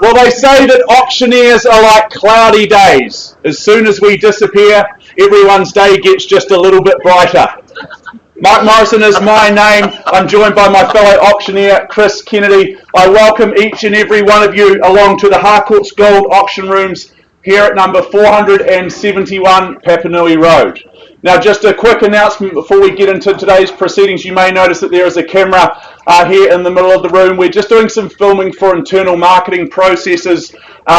Well, they say that auctioneers are like cloudy days. As soon as we disappear, everyone's day gets just a little bit brighter. Mark Morrison is my name. I'm joined by my fellow auctioneer, Chris Kennedy. I welcome each and every one of you along to the Harcourts Gold Auction Rooms here at number 471 Papanui Road. Now, just a quick announcement before we get into today's proceedings. You may notice that there is a camera here in the middle of the room. We're just doing some filming for internal marketing processes.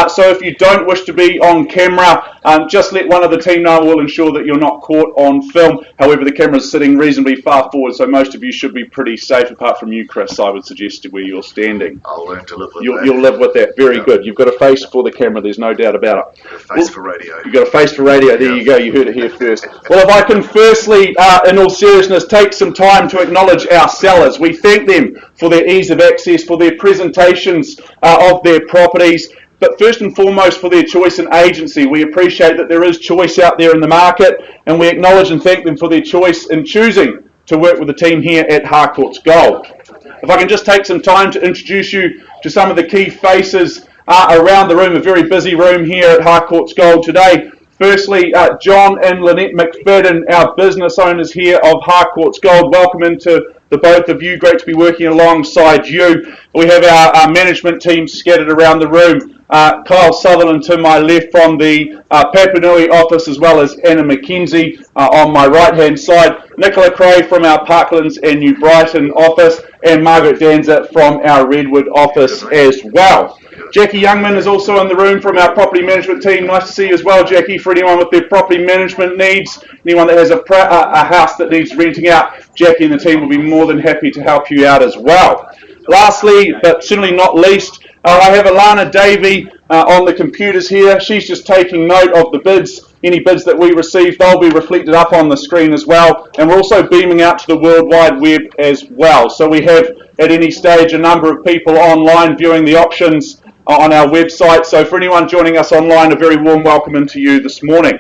So if you don't wish to be on camera, just let one of the team know. We'll ensure that you're not caught on film. However, the camera's sitting reasonably far forward, so most of you should be pretty safe, apart from you, Chris, I would suggest, where you're standing. I'll learn to live with that. that. You'll live with that. Very good. You've got a face for the camera, there's no doubt about it. A face for radio. You've got a face for radio. There you go. You heard it here first. Well, if I can firstly, in all seriousness, take some time to acknowledge our sellers. We thank them for their ease of access, for their presentations of their properties, but first and foremost for their choice and agency. We appreciate that there is choice out there in the market, and we acknowledge and thank them for their choice in choosing to work with the team here at Harcourts Gold. If I can just take some time to introduce you to some of the key faces around the room, a very busy room here at Harcourts Gold today. Firstly, John and Lynette McFadden, our business owners here of Harcourts Gold. Welcome into the both of you. Great to be working alongside you. We have our management team scattered around the room. Kyle Sutherland to my left from the Papanui office, as well as Anna McKenzie on my right-hand side. Nicola Cray from our Parklands and New Brighton office, and Margaret Danza from our Redwood office as well. Jackie Youngman is also in the room from our property management team. Nice to see you as well, Jackie. For anyone with their property management needs, anyone that has a house that needs renting out, Jackie and the team will be more than happy to help you out as well. Lastly, but certainly not least, I have Alana Davey on the computers here. She's just taking note of the bids. Any bids that we receive, they'll be reflected up on the screen as well. And we're also beaming out to the World Wide Web as well. So we have, at any stage, a number of people online viewing the auctions on our website. So for anyone joining us online, a very warm welcome into you this morning.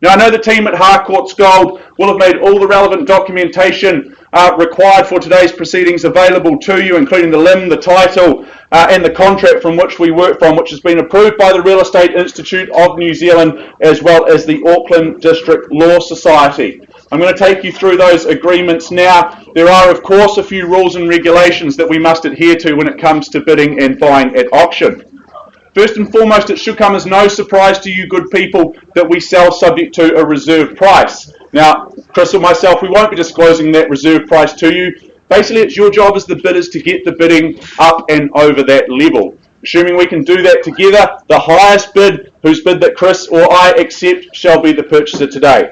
Now, I know the team at Harcourts Gold will have made all the relevant documentation required for today's proceedings available to you, including the LIM, the title, and the contract from which we work from, which has been approved by the Real Estate Institute of New Zealand, as well as the Auckland District Law Society. I'm going to take you through those agreements now. There are, of course, a few rules and regulations that we must adhere to when it comes to bidding and buying at auction. First and foremost, it should come as no surprise to you good people that we sell subject to a reserve price. Now, Chris or myself, we won't be disclosing that reserve price to you. Basically, it's your job as the bidders to get the bidding up and over that level. Assuming we can do that together, the highest bid, whose bid that Chris or I accept, shall be the purchaser today.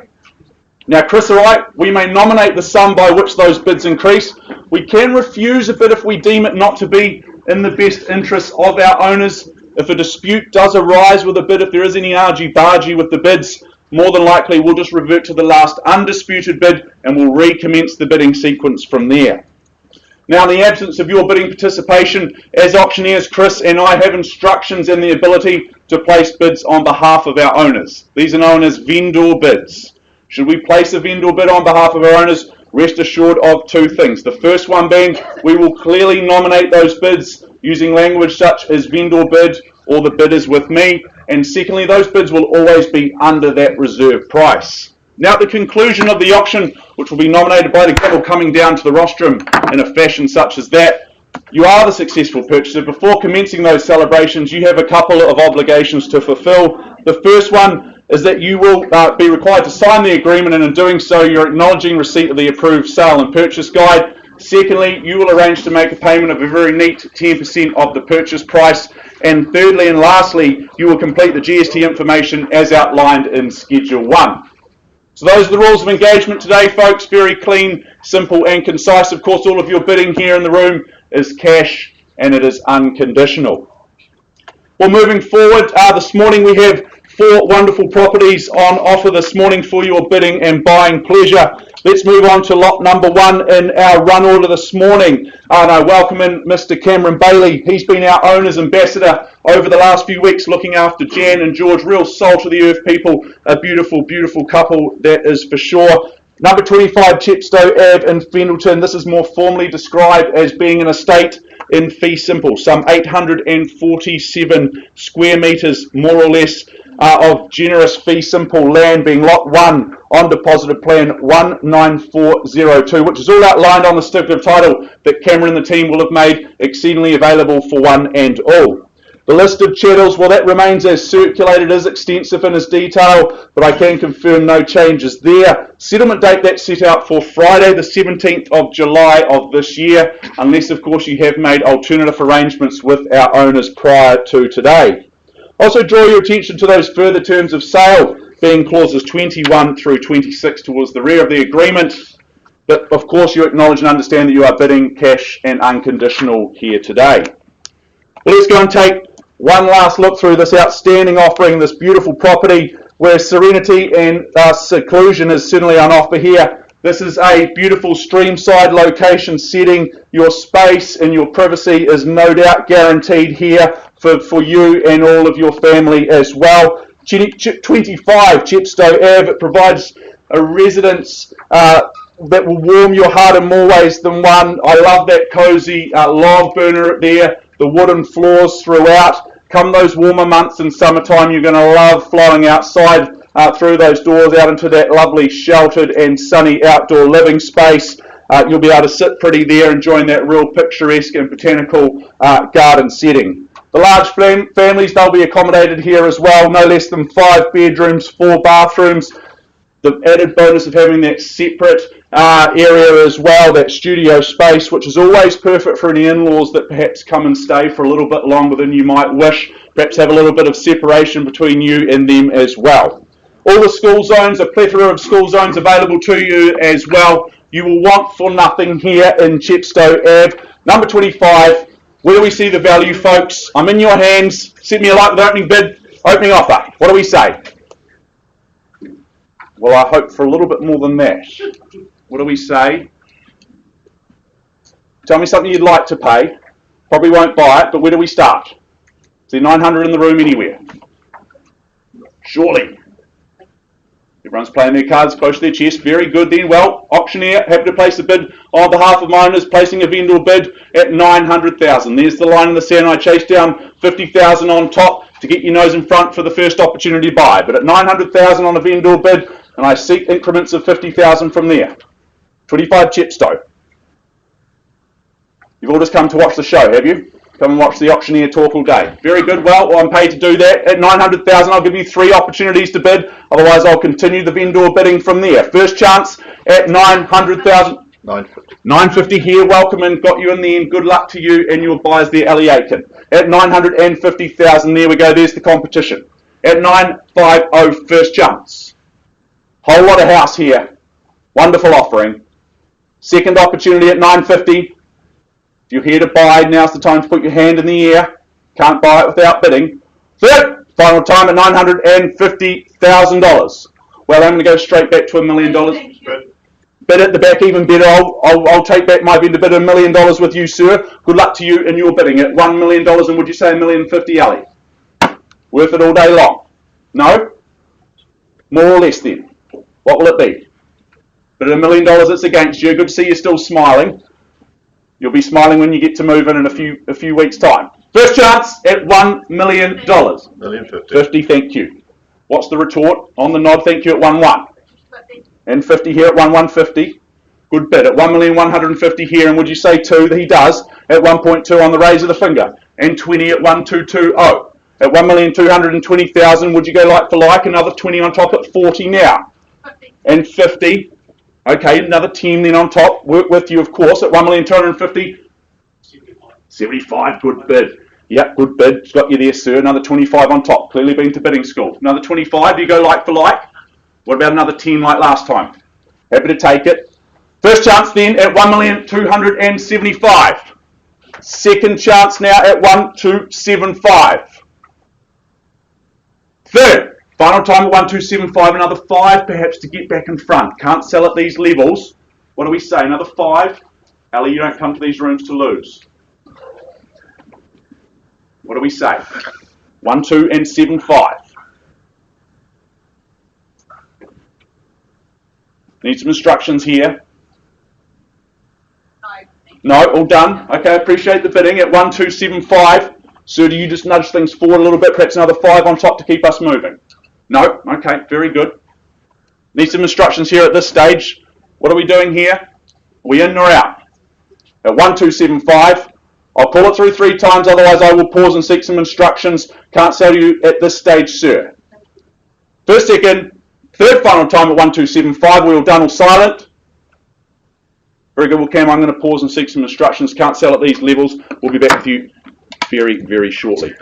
Now, Chris or I, we may nominate the sum by which those bids increase. We can refuse a bid if we deem it not to be in the best interests of our owners. If a dispute does arise with a bid, if there is any argy-bargy with the bids, more than likely we'll just revert to the last undisputed bid and we'll recommence the bidding sequence from there. Now, in the absence of your bidding participation, as auctioneers, Chris and I have instructions and the ability to place bids on behalf of our owners. These are known as vendor bids. Should we place a vendor bid on behalf of our owners, rest assured of two things. The first one being we will clearly nominate those bids using language such as vendor bid or the bid is with me. And secondly, those bids will always be under that reserve price. Now, at the conclusion of the auction, which will be nominated by the gavel coming down to the rostrum in a fashion such as that, you are the successful purchaser. Before commencing those celebrations, you have a couple of obligations to fulfill. The first one is that you will be required to sign the agreement, and in doing so, you're acknowledging receipt of the approved sale and purchase guide. Secondly, you will arrange to make a payment of a very neat 10% of the purchase price. And thirdly and lastly, you will complete the GST information as outlined in Schedule 1. So those are the rules of engagement today, folks. Very clean, simple and concise. Of course, all of your bidding here in the room is cash and it is unconditional. Well, moving forward, this morning we have 4 wonderful properties on offer this morning for your bidding and buying pleasure. Let's move on to lot number 1 in our run order this morning. And I welcome in Mr. Cameron Bailey. He's been our owner's ambassador over the last few weeks, looking after Jan and George, real salt of the earth people, a beautiful, beautiful couple, that is for sure. Number 25 Chepstow Ave in Fendleton. This is more formally described as being an estate in fee simple, some 847 square metres more or less of generous fee simple land, being lot 1 on deposited plan 19402, which is all outlined on the certificate of title that Cameron and the team will have made exceedingly available for one and all. The list of chattels, well, that remains as circulated, is extensive in its detail, but I can confirm no changes there. Settlement date that's set out for Friday, the 17th of July of this year, unless, of course, you have made alternative arrangements with our owners prior to today. Also draw your attention to those further terms of sale, being clauses 21 through 26 towards the rear of the agreement. But, of course, you acknowledge and understand that you are bidding cash and unconditional here today. Well, let's go and take one last look through this outstanding offering, this beautiful property where serenity and seclusion is certainly on offer here. This is a beautiful streamside location setting. Your space and your privacy is no doubt guaranteed here for you and all of your family as well. 25 Chepstow Ave, it provides a residence that will warm your heart in more ways than one. I love that cosy log burner there, the wooden floors throughout. Come those warmer months in summertime, you're going to love flowing outside through those doors out into that lovely sheltered and sunny outdoor living space. You'll be able to sit pretty there enjoying that real picturesque and botanical garden setting. The large families, they'll be accommodated here as well, no less than 5 bedrooms, 4 bathrooms. The added bonus of having that separate area as well, that studio space, which is always perfect for any in-laws that perhaps come and stay for a little bit longer than you might wish. Perhaps have a little bit of separation between you and them as well. All the school zones, a plethora of school zones available to you as well. You will want for nothing here in Chepstow Ave. Number 25, where do we see the value, folks? I'm in your hands. Send me a like with the opening bid, opening offer. What do we say? Well, I hope for a little bit more than that. What do we say? Tell me something you'd like to pay. Probably won't buy it, but where do we start? Is there 900 in the room anywhere? Surely. Everyone's playing their cards close to their chest. Very good then. Well, auctioneer, happy to place a bid on behalf of my owners, placing a vendor bid at 900,000. There's the line in the sand. I chased down 50,000 on top to get your nose in front for the first opportunity to buy. But at 900,000 on a vendor bid, and I seek increments of 50,000 from there. 25 Chepstow. You've all just come to watch the show, have you? Come and watch the auctioneer talk all day. Very good. Well, I'm paid to do that. At 900,000, I'll give you 3 opportunities to bid. Otherwise, I'll continue the vendor bidding from there. First chance at 900,000. 950 here. Welcome and got you in the end. Good luck to you and your buyers there, Ellie Aiken. At 950,000, there we go. There's the competition. At 950, first chance. Whole lot of house here. Wonderful offering. Second opportunity at 950. If you're here to buy, now's the time to put your hand in the air. Can't buy it without bidding. Third, final time at $950,000. Well, I'm going to go straight back to $1 million. Bid at the back, even better. I'll take back my vendor bid $1 million with you, sir. Good luck to you and your bidding at $1 million. And would you say $1,050,000, Ellie? Worth it all day long? No? More or less then? What will it be? But at $1 million, it's against you. Good to see you're still smiling. You'll be smiling when you get to move in a few weeks' time. First chance at $1 million. $1,050,000. Thank you. What's the retort? On the nod, thank you at 1-1. And 50 here at 1,150. Good bid at 1,150,000 here. And would you say 2 that he does at 1.2 on the raise of the finger? And 20 at 1,220. At 1,220,000, would you go like for like? Another 20 on top at 40 now. 50. And 50. Okay, another 10 then on top. Work with you, of course, at 1,250,000. 75, good bid. Yep, good bid. It's got you there, sir. Another 25 on top. Clearly been to bidding school. Another 25. Do you go like for like? What about another 10 like last time? Happy to take it. First chance then at 1,275,000. Second chance now at 1,275,000. Third. Final time at 1,275, another 5 perhaps to get back in front. Can't sell at these levels. What do we say? Another 5? Ali, you don't come to these rooms to lose. What do we say? 1,275. Need some instructions here. No, all done. Okay, appreciate the bidding at 1275. Sir, do you just nudge things forward a little bit, perhaps another 5 on top to keep us moving? No? Okay, very good. Need some instructions here at this stage. What are we doing here? Are we in or out? At 1275, I'll call it through 3 times, otherwise I will pause and seek some instructions. Can't sell you at this stage, sir. First, second, third final time at 1275, we all done, all silent. Very good, well Cam, I'm going to pause and seek some instructions. Can't sell at these levels. We'll be back with you very, very shortly.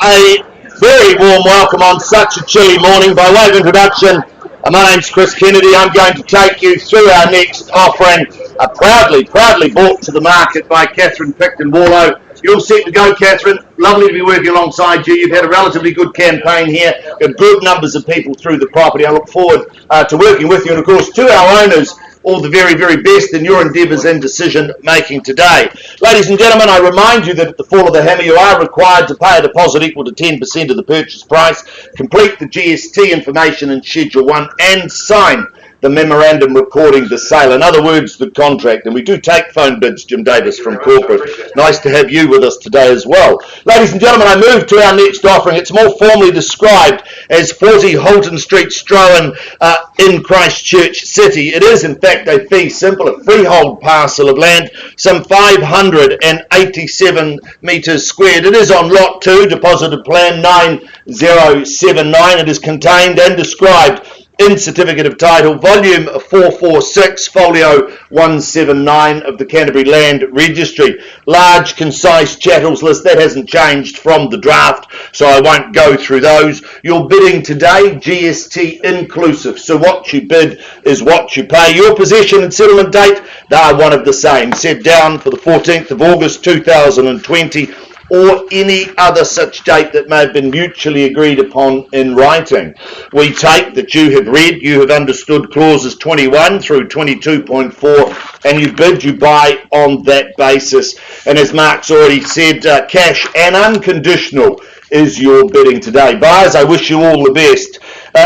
A very warm welcome on such a chilly morning. By way of introduction, my name's Chris Kennedy. I'm going to take you through our next offering, proudly brought to the market by Catherine Picton Warlow. You're all set to go, Catherine. Lovely to be working alongside you. You've had a relatively good campaign here. Got good numbers of people through the property. I look forward to working with you, and of course to our owners, all the very, very best in your endeavours and decision making today. Ladies and gentlemen, I remind you that at the fall of the hammer you are required to pay a deposit equal to 10% of the purchase price, complete the GST information in Schedule 1 and sign the memorandum recording the sale. In other words, the contract. And we do take phone bids, Jim Davis from corporate. Nice to have you with us today as well. Ladies and gentlemen, I move to our next offering. It's more formally described as 40 Holton Street, Strohan, in Christchurch City. It is, in fact, a fee simple, a freehold parcel of land, some 587 metres squared. It is on Lot 2, Deposited Plan 9079. It is contained and described in Certificate of Title, Volume 446, Folio 179 of the Canterbury Land Registry. Large, concise chattels list. That hasn't changed from the draft, so I won't go through those. Your bidding today, GST inclusive. So what you bid is what you pay. Your possession and settlement date, they are one of the same. Set down for the 14th of August 2020. Or any other such date that may have been mutually agreed upon in writing. We take that you have read, you have understood clauses 21 through 22.4, and you bid, you buy on that basis. And as Mark's already said, cash and unconditional is your bidding today. Buyers, I wish you all the best.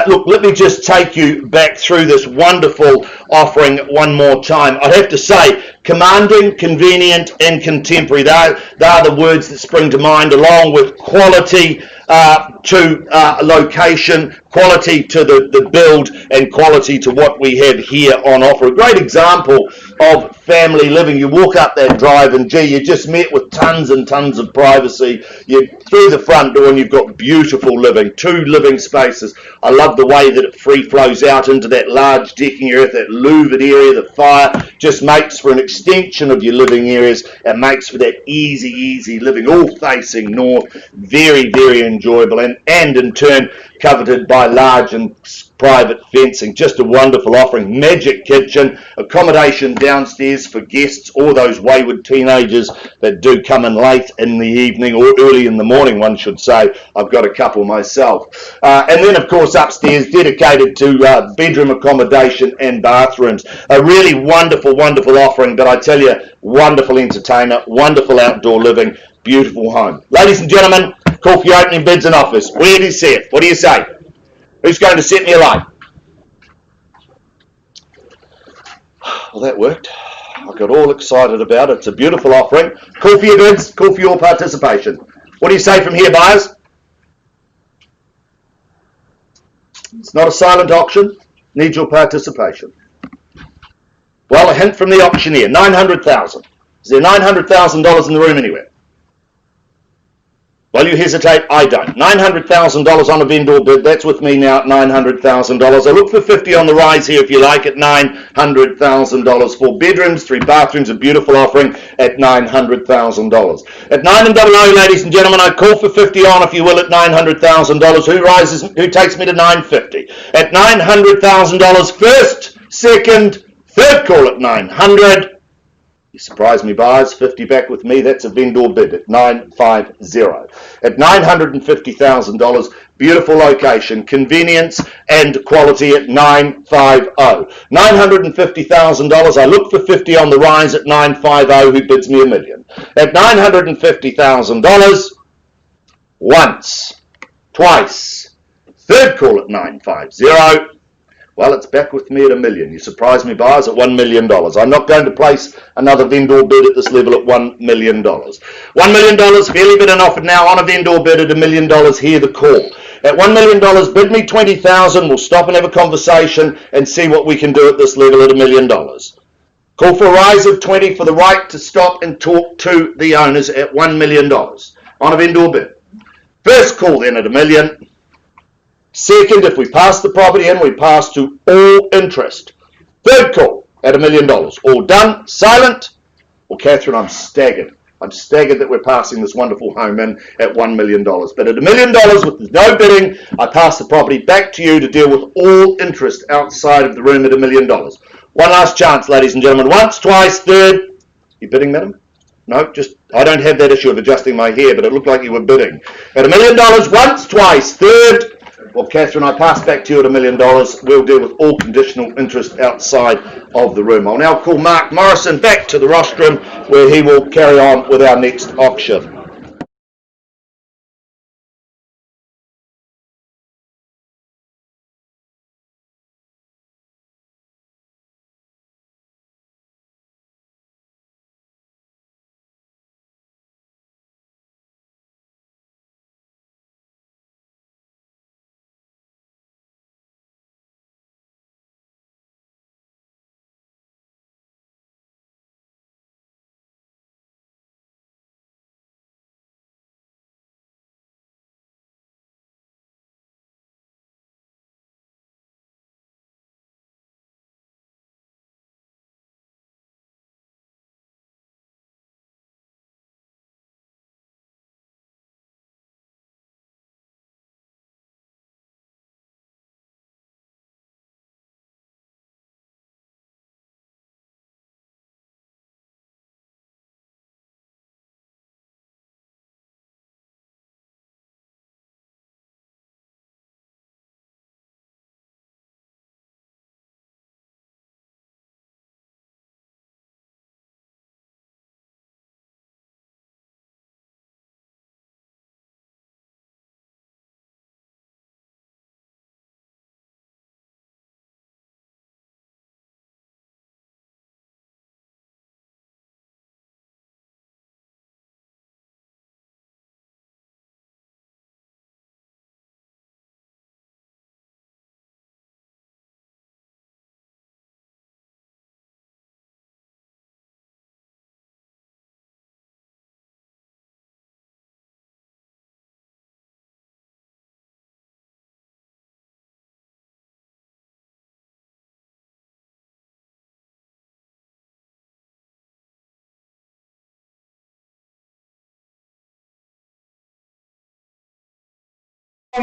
Look, let me just take you back through this wonderful offering one more time. I'd have to say, commanding, convenient and contemporary. They are the words that spring to mind, along with quality to location, quality to the build, and quality to what we have here on offer. A great example of family living. You walk up that drive and gee, you just met with tons and tons of privacy. You're through the front door and you've got beautiful living, 2 living spaces. I love the way that it free flows out into that large decking area, that louvered area. The fire just makes for an extension of your living areas and makes for that easy living, all facing north. Very, very enjoyable and in turn coveted by large and private fencing. Just a wonderful offering. Magic kitchen, accommodation downstairs for guests or those wayward teenagers that do come in late in the evening or early in the morning, one should say. I've got a couple myself. And then, of course, upstairs dedicated to bedroom accommodation and bathrooms. A really wonderful offering, but I tell you, wonderful entertainer, wonderful outdoor living, beautiful home. Ladies and gentlemen, call for your opening bids and offers. Where do you see it? What do you say? Who's going to set me alight? Well, that worked. I got all excited about it. It's a beautiful offering. Call for your bids, call for your participation. What do you say from here, buyers? It's not a silent auction. Needs your participation. Well, a hint from the auctioneer. 900,000. Is there $900,000 in the room anywhere? Well, you hesitate, I don't. $900,000 on a vendor bid. That's with me now at $900,000. I look for 50 on the rise here, if you like, at $900,000. 4 bedrooms, 3 bathrooms, a beautiful offering at $900,000. At 900, ladies and gentlemen, I call for 50 on, if you will, at $900,000. Who rises? Who takes me to 950? At $900,000, first, second, third call at 900. You surprise me, buyers. 50 back with me. That's a vendor bid at 950. At $950,000, beautiful location, convenience and quality at 950. $950,000. I look for 50 on the rise at 950. Who bids me $1 million? At $950,000, once, twice, third call at 950. Well, it's back with me at $1 million. You surprise me, buyers, at $1 million. I'm not going to place another vendor bid at this level at $1 million. $1 million, fairly bid and offered now on a vendor bid at $1 million. Hear the call. At $1 million, bid me $20,000. We'll stop and have a conversation and see what we can do at this level at $1 million. Call for a rise of 20 for the right to stop and talk to the owners at $1 million on a vendor bid. First call then at $1 million. Second, if we pass the property in, we pass to all interest. Third call at $1 million. All done, silent. Well, Catherine, I'm staggered. I'm staggered that we're passing this wonderful home in at $1 million. But at $1 million, with no bidding, I pass the property back to you to deal with all interest outside of the room at $1 million. One last chance, ladies and gentlemen. Once, twice, third. You bidding, madam? No, just, I don't have that issue of adjusting my hair, but it looked like you were bidding. At $1 million, once, twice, third. Well, Catherine, I pass back to you at $1 million. We'll deal with all conditional interest outside of the room. I'll now call Mark Morrison back to the rostrum where he will carry on with our next auction.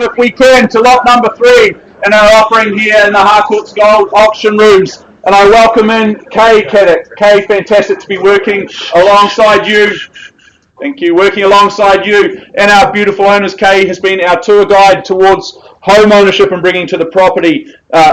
if we can, to lot number 3 in our offering here in the Harcourts Gold auction rooms. And I welcome in Kay Caddick. Kay, fantastic to be working alongside you. Thank you. Working alongside you and our beautiful owners. Kay has been our tour guide towards home ownership and bringing to the property,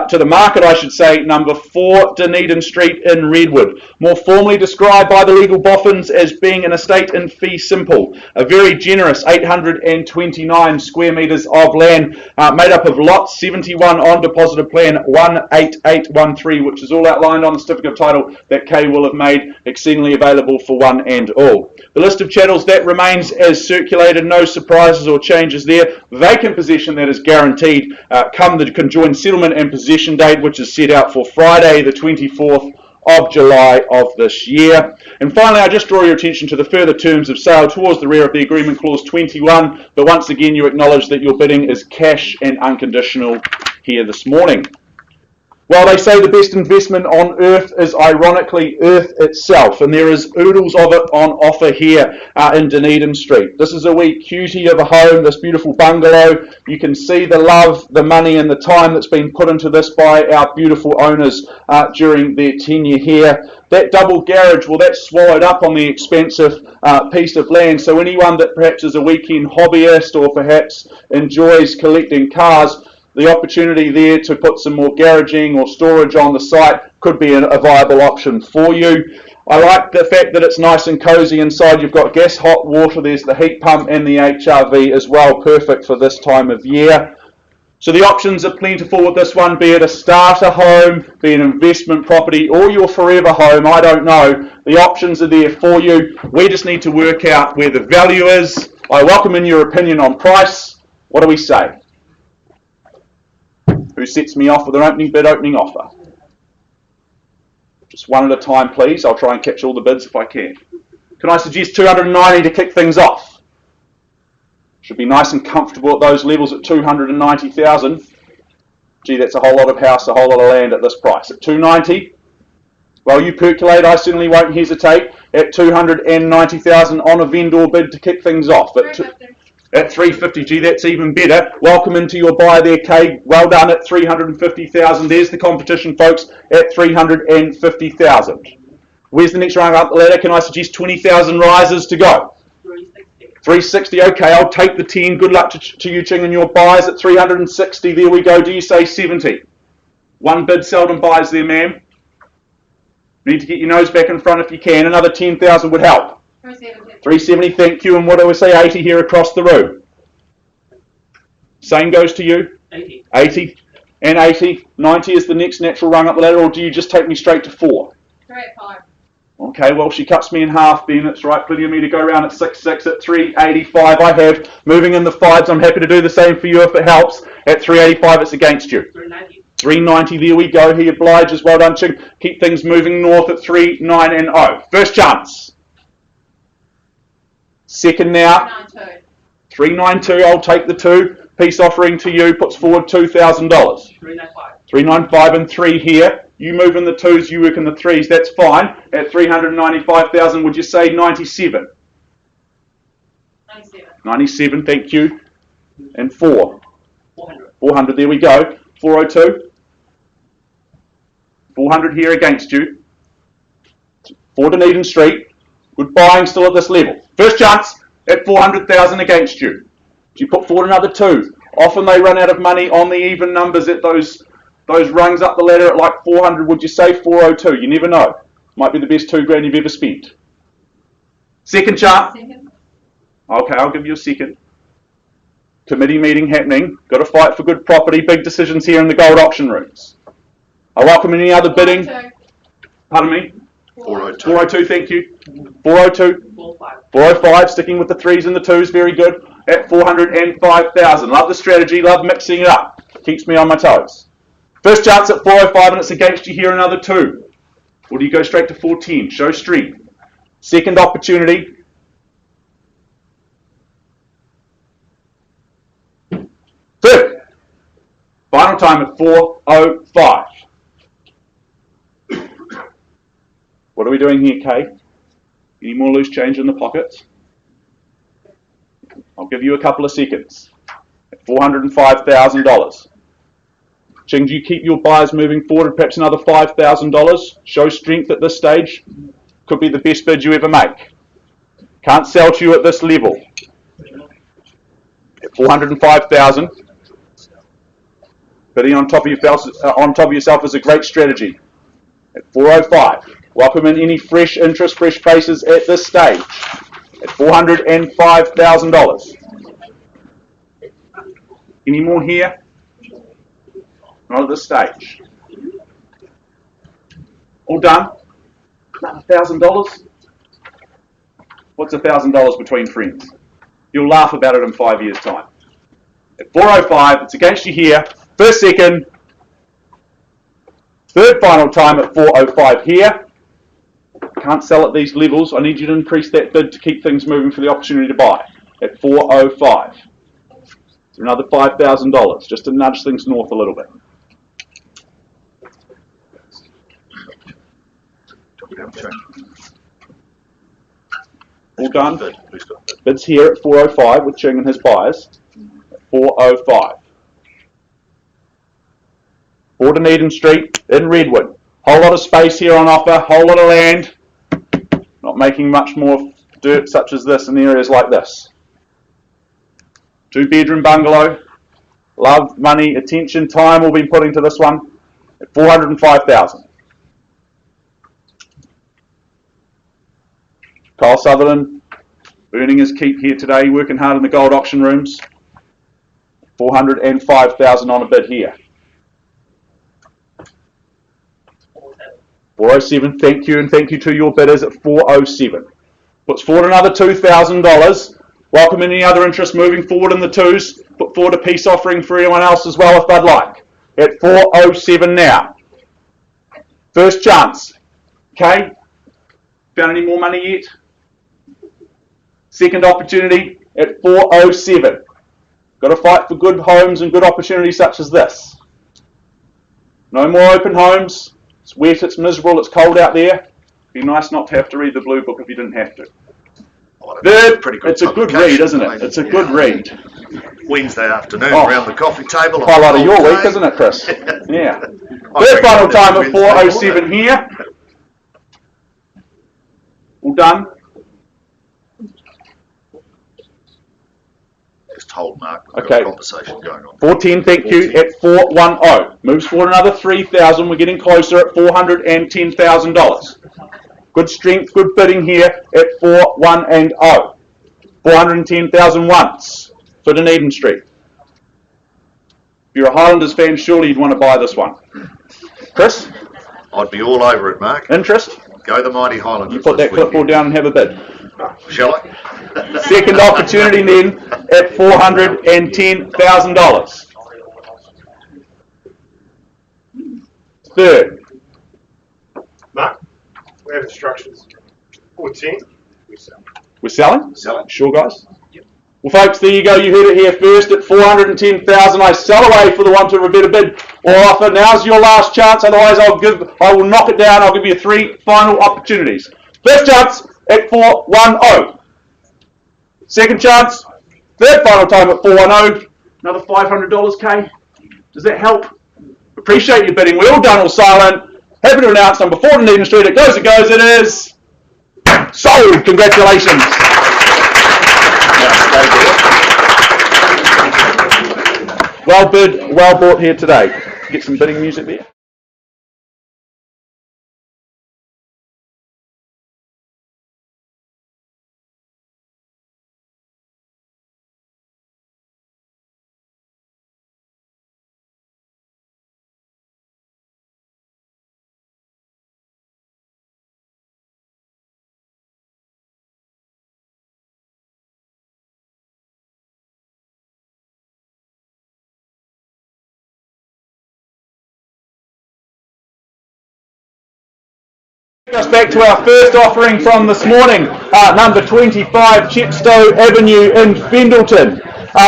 to the market, I should say, number 4 Dunedin Street in Redwood. More formally described by the legal boffins as being an estate in fee simple. A very generous 829 square metres of land, made up of lots 71 on deposited plan 18813, which is all outlined on the certificate of title that Kay will have made exceedingly available for one and all. The list of chattels that remains as circulated, no surprises or changes there. Vacant possession that is guaranteed come the conjoined settlement and possession date, which is set out for Friday the 24th of July of this year. And finally, I just draw your attention to the further terms of sale towards the rear of the agreement, clause 21, but once again you acknowledge that your bidding is cash and unconditional here this morning. Well, they say the best investment on earth is ironically earth itself, and there is oodles of it on offer here in Dunedin Street. This is a wee cutie of a home, this beautiful bungalow. You can see the love, the money and the time that's been put into this by our beautiful owners during their tenure here. That double garage, well, that's swallowed up on the expensive piece of land, so anyone that perhaps is a weekend hobbyist or perhaps enjoys collecting cars, the opportunity there to put some more garaging or storage on the site could be a viable option for you. I like the fact that it's nice and cozy inside. You've got gas, hot water, there's the heat pump and the HRV as well, perfect for this time of year. So the options are plentiful with this one, be it a starter home, be it an investment property or your forever home, I don't know. The options are there for you. We just need to work out where the value is. I welcome in your opinion on price. What do we say? Who sets me off with an opening bid, opening offer? Just one at a time, please. I'll try and catch all the bids if I can. Can I suggest 290 to kick things off? Should be nice and comfortable at those levels at 290,000. Gee, that's a whole lot of house, a whole lot of land at this price. At 290, well, you percolate. I certainly won't hesitate. At 290,000 on a vendor bid to kick things off. At 350, gee, that's even better. Welcome into your buy there, Kay. Well done at 350,000. There's the competition, folks, at 350,000. Where's the next round up the ladder? Can I suggest 20,000 rises to go? 360, okay, I'll take the 10. Good luck to you, Ching, and your buys at 360. There we go. Do you say 70? One bid seldom buys there, ma'am. Need to get your nose back in front if you can. Another 10,000 would help. 370, thank you. And what do we say, 80 here across the room? Same goes to you? 80. 80 and 80. 90 is the next natural rung up the ladder, or do you just take me straight to 4? Straight at 5. Okay, well, she cuts me in half, Ben. It's right, plenty of me to go around at 6.6 at 385. I have. Moving in the 5s, I'm happy to do the same for you if it helps. At 385, it's against you. 390. 390, there we go. He obliges. Well done, Ching. Keep things moving north at 3, 9 and 0. First chance. Second now. 392. 392, I'll take the 2. Peace offering to you puts forward $2,000. 395. 395 and 3 here. You move in the 2s, you work in the 3s. That's fine. At 395,000, would you say 97? 97. 97, thank you. And 4. 400. 400, there we go. 402. 400 here against you. 4 Dunedin Street. Good buying still at this level. First chance at 400,000 against you. So you put forward another 2. Often they run out of money on the even numbers at those rungs up the ladder at like 400. Would you say 402? You never know. Might be the best $2,000 you've ever spent. Second chance. Second. Okay, I'll give you a second. Committee meeting happening. Got to fight for good property. Big decisions here in the gold auction rooms. I welcome any other bidding. 402. Pardon me? 402. 402, thank you. 402. 405. 405, sticking with the 3s and the 2s, very good. At 405,000. Love the strategy, love mixing it up. Keeps me on my toes. First chance at 405 and it's against you here, another 2. Or do you go straight to 410? Show strength. Second opportunity. Third. Final time at 405. What are we doing here, Kay? Any more loose change in the pockets? I'll give you a couple of seconds. At $405,000. Ching, do you keep your buyers moving forward, perhaps another $5,000? Show strength at this stage. Could be the best bid you ever make. Can't sell to you at this level. At $405,000. Bidding on top of yourself is a great strategy. At $405. Welcome in any fresh interest, fresh faces at this stage. At $405,000. Any more here? Not at this stage. All done? $1,000? What's $1,000 between friends? You'll laugh about it in 5 years' time. At $405, it's against you here. First, second. Third final time at $405 here. Can't sell at these levels. I need you to increase that bid to keep things moving for the opportunity to buy. At $405. So another $5,000, just to nudge things north a little bit. All done. Bids here at $405 with Ching and his buyers. At $405. Bought in Eden Street in Redwood. Whole lot of space here on offer, whole lot of land. Not making much more dirt such as this in areas like this. 2-bedroom bungalow. Love, money, attention, time will be putting to this one at $405,000. Kyle Sutherland earning his keep here today, working hard in the gold auction rooms. $405,000 on a bid here. 407, thank you, and thank you to your bidders at 407. Puts forward another $2,000. Welcome any other interest moving forward in the twos. Put forward a peace offering for anyone else as well if they'd like. At 407 now. First chance. Okay. Found any more money yet? Second opportunity at 407. Got to fight for good homes and good opportunities such as this. No more open homes. It's wet, it's miserable, it's cold out there. Be nice not to have to read the blue book if you didn't have to. It's a good read, isn't it? It's a good read. Wednesday afternoon around the coffee table. Highlight of your week, isn't it, Chris? Yeah. Third final time at 407 here. All done. Just hold, Mark. We've got a conversation going on. 410, thank you, at 410. Moves forward another $3,000. We're getting closer at $410,000. Good strength, good bidding here at 410. 410,000 once for Dunedin Street. If you're a Highlanders fan, surely you'd want to buy this one. Chris? I'd be all over it, Mark. Interest? Go the mighty Highlanders. You put that clipboard down and have a bid. Shall I? Second opportunity then at $410,000. Third. Mark, we have instructions. 410, we sell. We're selling? Selling. Sure, guys? Yep. Well, folks, there you go. You heard it here first at $410,000. I sell away for the one to have a better bid or offer. Now's your last chance. Otherwise, I will knock it down. I'll give you 3 final opportunities. First chance at 410. Second chance. Third final time at 410. Another $500, Kay. Does that help? Appreciate your bidding. We're all done or silent. Happy to announce number 4 in Eden Street. It goes, it is sold. Congratulations. Well bid, well bought here today. Get some bidding music there. Us back to our first offering from this morning, number 25 Chepstow Avenue in Fendleton.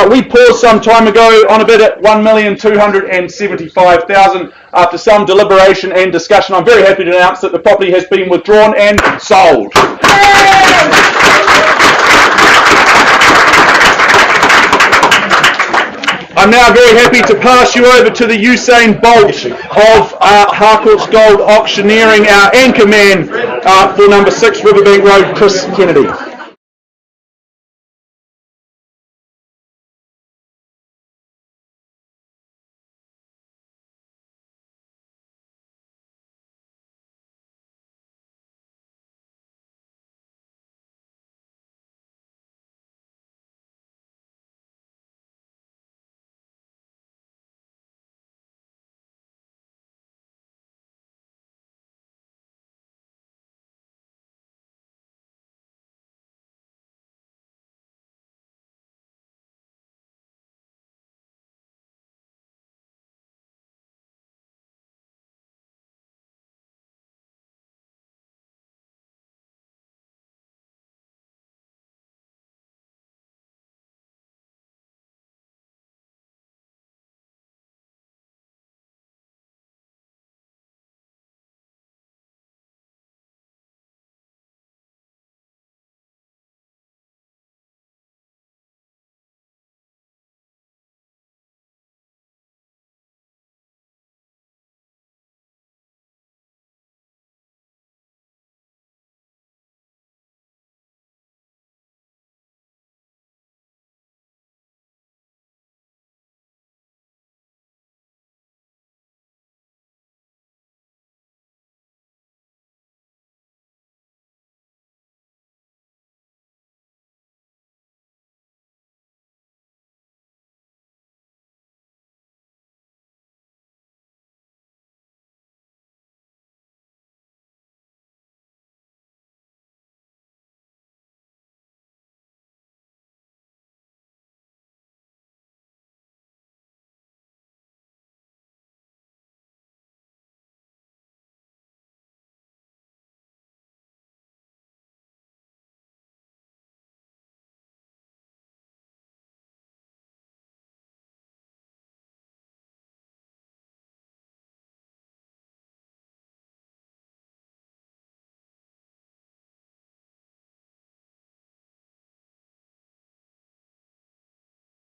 We paused some time ago on a bid at $1,275,000. After some deliberation and discussion, I'm very happy to announce that the property has been withdrawn and sold. I'm now very happy to pass you over to the Usain Bolt of Harcourts Gold Auctioneering, our anchor man for number 6 Riverbank Road, Chris Kennedy.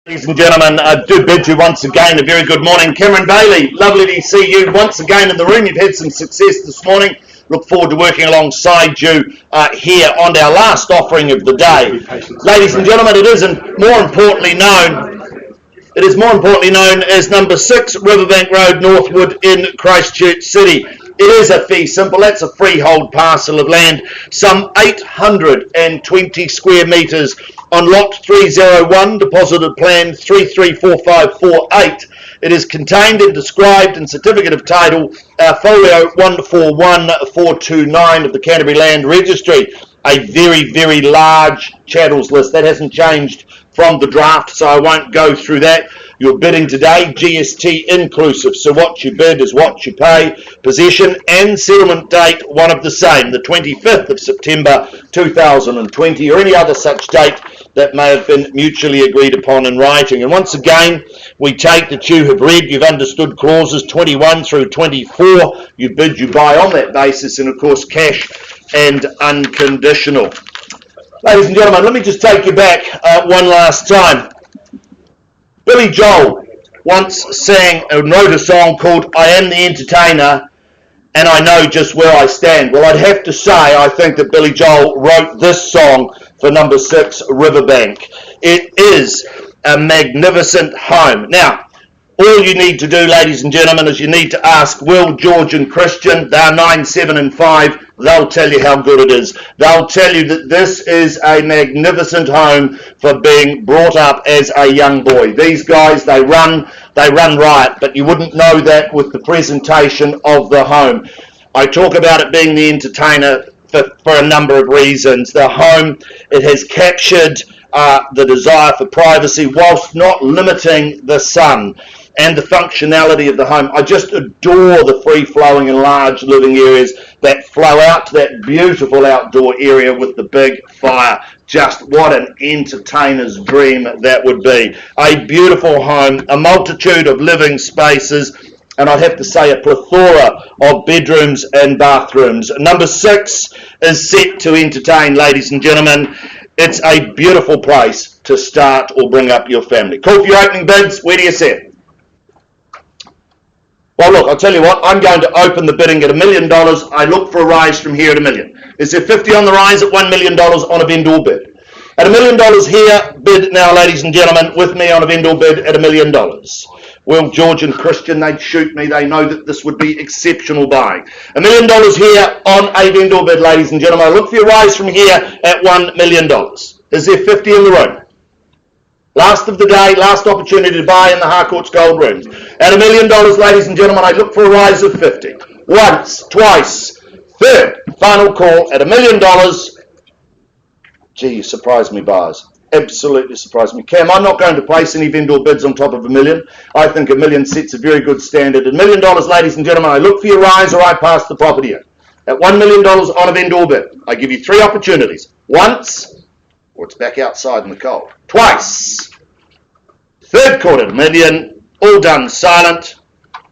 Ladies and gentlemen, I do bid you once again a very good morning. Cameron Bailey, lovely to see you once again in the room. You've had some success this morning. Look forward to working alongside you here on our last offering of the day. Ladies and gentlemen, it is more importantly known as number 6 Riverbank Road, Northwood in Christchurch City. It is a fee simple. That's a freehold parcel of land, some 820 square metres on lot 301, deposited plan 334548. It is contained and described in Certificate of Title, folio 141429 of the Canterbury Land Registry. A very, very large chattels list. That hasn't changed from the draft, so I won't go through that. You're bidding today, GST inclusive, so what you bid is what you pay. Possession and settlement date, one of the same, the 25th of September 2020, or any other such date that may have been mutually agreed upon in writing. And once again, we take that you have read, you've understood clauses 21 through 24, you bid, you buy on that basis, and of course cash and unconditional. Ladies and gentlemen, let me just take you back one last time. Billy Joel once wrote a song called I Am the Entertainer and I Know Just Where I Stand. Well, I'd have to say I think that Billy Joel wrote this song for number 6 Riverbank. It is a magnificent home. Now, all you need to do, ladies and gentlemen, is you need to ask Will, George and Christian. They're 9, 7 and 5. They'll tell you how good it is. They'll tell you that this is a magnificent home for being brought up as a young boy. These guys, they run riot, but you wouldn't know that with the presentation of the home. I talk about it being the entertainer for a number of reasons. The home, it has captured the desire for privacy whilst not limiting the sun and the functionality of the home. I just adore the free-flowing and large living areas that flow out to that beautiful outdoor area with the big fire. Just what an entertainer's dream that would be. A beautiful home, a multitude of living spaces, and I'd have to say a plethora of bedrooms and bathrooms. Number 6 is set to entertain, ladies and gentlemen. It's a beautiful place. to start or bring up your family. Call for your opening bids. Where do you sit? Well, look, I'll tell you what, I'm going to open the bidding at $1 million. I look for a rise from here at $1 million. Is there 50 on the rise at $1 million on a vendor bid? At $1 million here, bid now, ladies and gentlemen, with me on a vendor bid at $1 million. Well, George and Christian, they'd shoot me. They know that this would be exceptional buying. $1 million here on a vendor bid, ladies and gentlemen. I look for your rise from here at $1 million. Is there 50 in the room? Last of the day, last opportunity to buy in the Harcourts Gold Rooms. At $1 million, ladies and gentlemen, I look for a rise of 50. Once, twice, third, final call at $1 million. Gee, you surprised me, buyers. Absolutely surprised me. Cam, I'm not going to place any vendor bids on top of $1 million. I think $1 million sets a very good standard. At $1 million, ladies and gentlemen, I look for your rise or I pass the property in. At $1 million on a vendor bid, I give you 3 opportunities. Once, or it's back outside in the cold. Twice. Third call at $1 million. All done silent.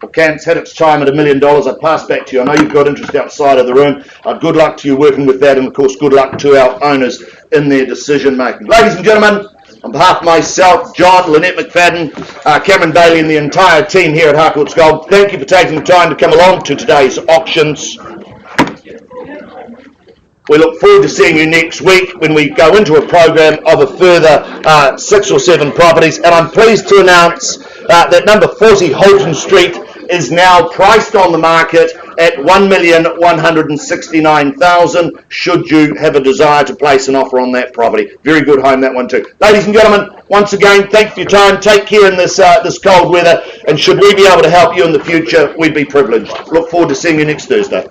Well, Cam's had its time at $1 million. I pass back to you. I know you've got interest outside of the room. Good luck to you working with that, and of course, good luck to our owners in their decision making. Ladies and gentlemen, on behalf of myself, John, Lynette McFadden, Cameron Bailey, and the entire team here at Harcourts Gold, thank you for taking the time to come along to today's auctions. We look forward to seeing you next week when we go into a program of a further 6 or 7 properties. And I'm pleased to announce that number 40 Holton Street is now priced on the market at $1,169,000 should you have a desire to place an offer on that property. Very good home, that one too. Ladies and gentlemen, once again, thank you for your time. Take care in this cold weather, and should we be able to help you in the future, we'd be privileged. Look forward to seeing you next Thursday.